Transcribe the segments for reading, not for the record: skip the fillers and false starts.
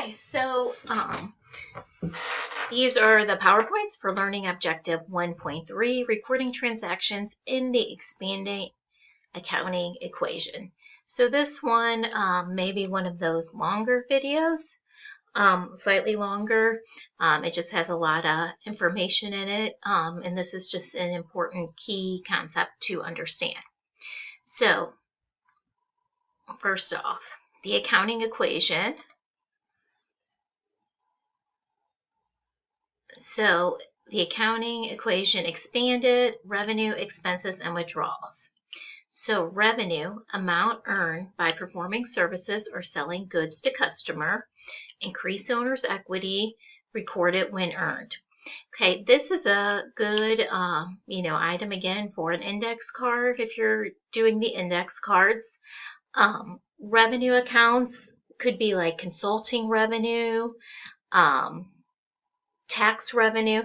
Okay, so these are the PowerPoints for Learning Objective 1.3, recording transactions in the expanding accounting equation. So this one may be one of those longer videos, slightly longer. It just has a lot of information in it, and this is just an important key concept to understand. So first off, the accounting equation. So the accounting equation expanded, revenue, expenses, and withdrawals. So revenue, amount earned by performing services or selling goods to customer, increase owner's equity, recorded when earned. Okay, this is a good item again for an index card if you're doing the index cards. Revenue accounts could be like consulting revenue, tax revenue,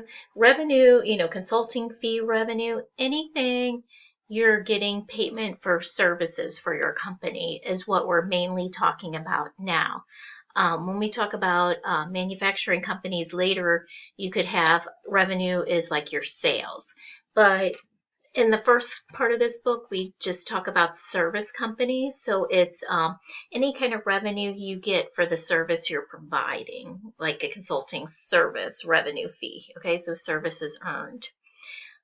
consulting fee revenue, anything you're getting payment for services for your company is what we're mainly talking about now. When we talk about manufacturing companies later, you could have revenue is like your sales. But in the first part of this book, we just talk about service companies. So it's any kind of revenue you get for the service you're providing, like a consulting service revenue fee. Okay, so services earned.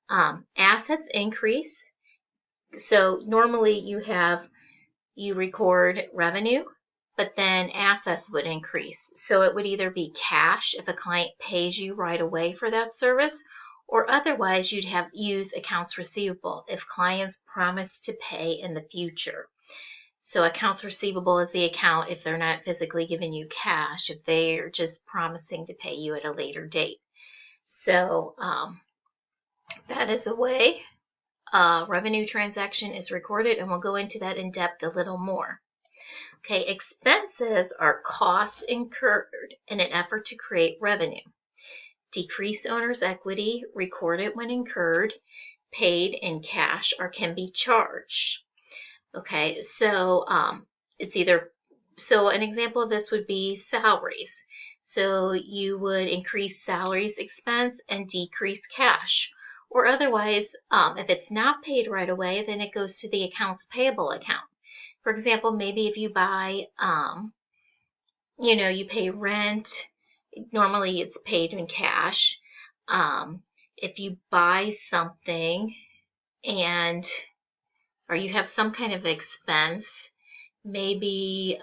Assets increase. So normally you record revenue, but then assets would increase. So it would either be cash if a client pays you right away for that service, or otherwise you'd use accounts receivable if clients promise to pay in the future. So accounts receivable is the account if they're not physically giving you cash, if they're just promising to pay you at a later date. So that is a way revenue transaction is recorded, and we'll go into that in depth a little more. Okay, expenses are costs incurred in an effort to create revenue. Decrease owner's equity, recorded when incurred, paid in cash, or can be charged. Okay, so it's either, so an example of this would be salaries. So you would increase salaries expense and decrease cash. Or otherwise, if it's not paid right away, then it goes to the accounts payable account. For example, maybe if you buy, you pay rent, normally it's paid in cash. If you buy something or you have some kind of expense, maybe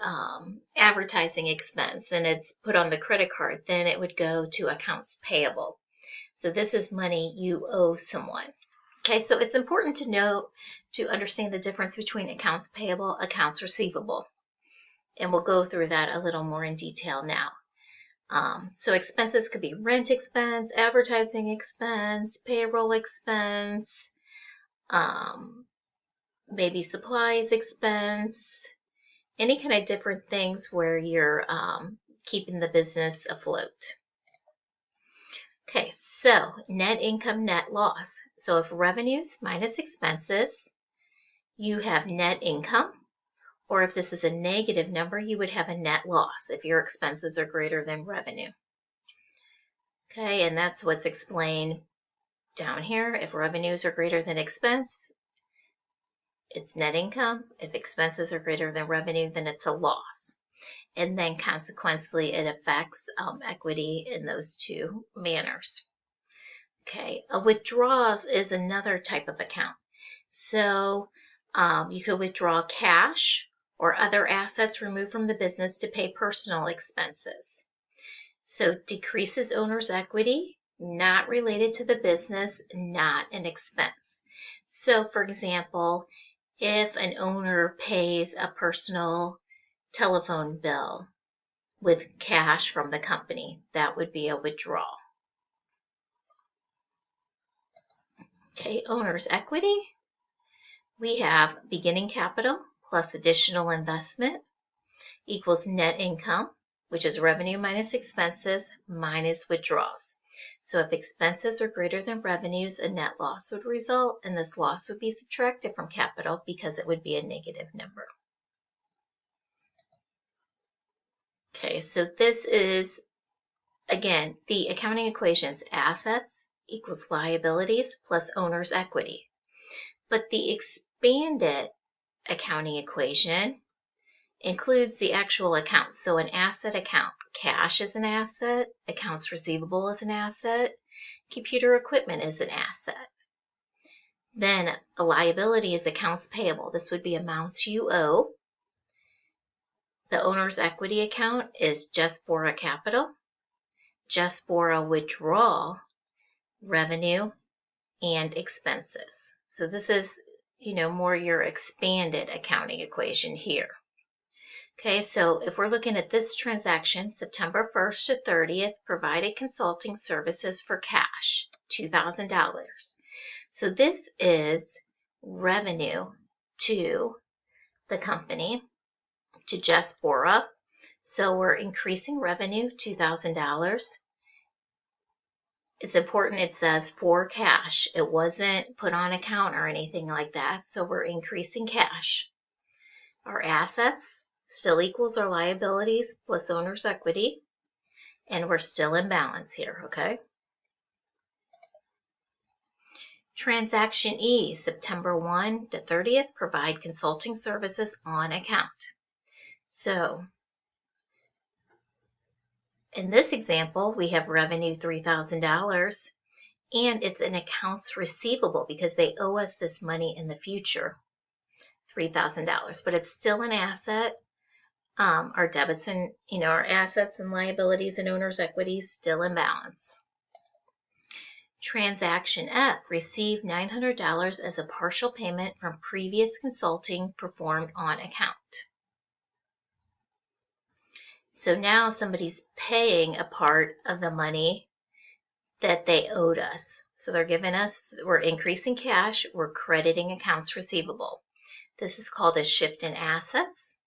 advertising expense, and it's put on the credit card, then it would go to accounts payable. So this is money you owe someone. Okay, so it's important to understand the difference between accounts payable, accounts receivable. And we'll go through that a little more in detail now. So expenses could be rent expense, advertising expense, payroll expense, maybe supplies expense, any kind of different things where you're keeping the business afloat. Okay, so net income, net loss. So if revenues minus expenses, you have net income. Or if this is a negative number, you would have a net loss if your expenses are greater than revenue. Okay, and that's what's explained down here. If revenues are greater than expense, it's net income. If expenses are greater than revenue, then it's a loss. And then consequently, it affects equity in those two manners. Okay, a withdrawals is another type of account. So you could withdraw cash or other assets removed from the business to pay personal expenses. So decreases owner's equity, not related to the business, not an expense. So for example, if an owner pays a personal telephone bill with cash from the company, that would be a withdrawal. Okay, owner's equity. We have beginning capital plus additional investment equals net income, which is revenue minus expenses minus withdrawals. So if expenses are greater than revenues, a net loss would result, and this loss would be subtracted from capital because it would be a negative number. Okay, Okay, so this is, again, the accounting equations: assets equals liabilities plus owner's equity. But the expanded accounting equation includes the actual accounts. So an asset account, cash is an asset, accounts receivable is an asset, computer equipment is an asset. Then a liability is accounts payable. This would be amounts you owe. The owner's equity account is just for a capital, just for a withdrawal, revenue, and expenses. So this is, more your expanded accounting equation here. Okay, so if we're looking at this transaction, September 1st to 30th, provided consulting services for cash, $2,000. So this is revenue to the company, to Jespora. So we're increasing revenue, $2,000. It's important it says for cash. It wasn't put on account or anything like that. So we're increasing cash. Our assets still equals our liabilities plus owner's equity. And we're still in balance here, okay? Transaction E, September 1 to 30th, provide consulting services on account. So in this example, we have revenue $3,000, and it's an accounts receivable because they owe us this money in the future, $3,000, but it's still an asset. Our debits and, our assets and liabilities and owner's equity still in balance. Transaction F, received $900 as a partial payment from previous consulting performed on account. So now somebody's paying a part of the money that they owed us. So they're giving us, we're increasing cash, we're crediting accounts receivable. This is called a shift in assets.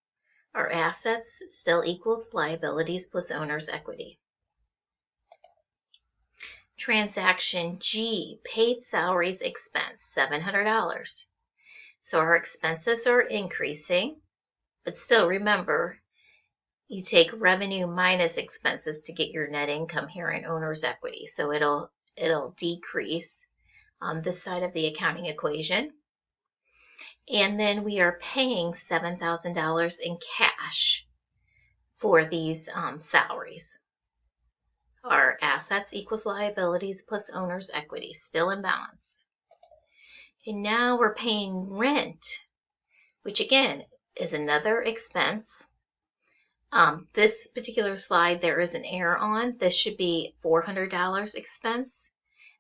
Our assets still equals liabilities plus owner's equity. Transaction G, paid salaries expense, $700. So our expenses are increasing, but still remember, you take revenue minus expenses to get your net income here in owner's equity. So it'll decrease on this side of the accounting equation. And then we are paying $7,000 in cash for these salaries. Our assets equals liabilities plus owner's equity, still in balance. And now we're paying rent, which again is another expense. This particular slide, there is an error on. This should be $400 expense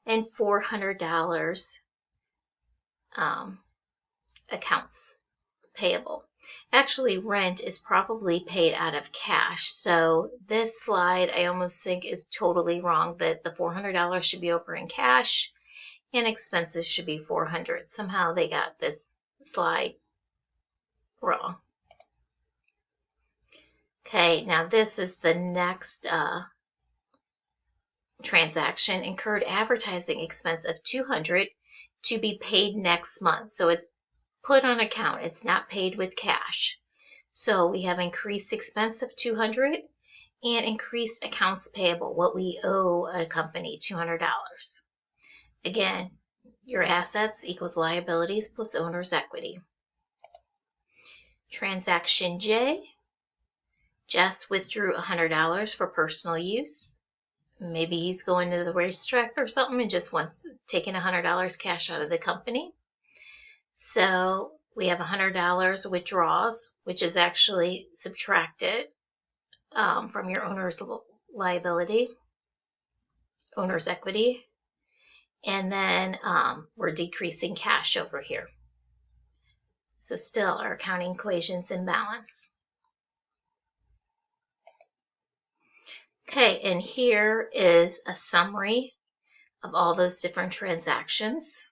and $400 accounts payable. Actually, rent is probably paid out of cash. So this slide, I almost think, is totally wrong, that the $400 should be over in cash and expenses should be $400. Somehow they got this slide wrong. Okay, now this is the next transaction, incurred advertising expense of $200 to be paid next month. So it's put on account, it's not paid with cash. So we have increased expense of $200 and increased accounts payable, what we owe a company, $200. Again, your assets equals liabilities plus owner's equity. Transaction J, Jess withdrew $100 for personal use. Maybe he's going to the racetrack or something and just wants taking $100 cash out of the company. So we have $100 withdrawals, which is actually subtracted from your owner's liability, owner's equity. And then we're decreasing cash over here. So still our accounting equation's in balance. Okay, and here is a summary of all those different transactions.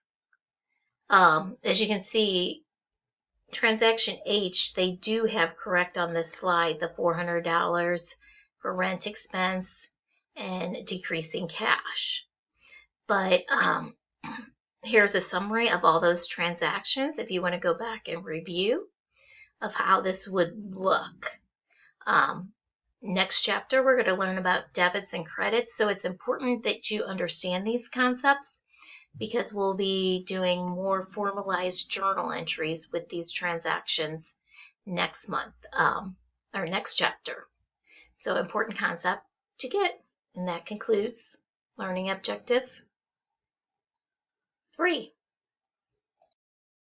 As you can see, transaction H, they do have correct on this slide, the $400 for rent expense and decreasing cash. But here's a summary of all those transactions if you want to go back and review of how this would look. Next chapter, we're going to learn about debits and credits. So it's important that you understand these concepts because we'll be doing more formalized journal entries with these transactions next month, or next chapter. So important concept to get. And that concludes learning objective 3.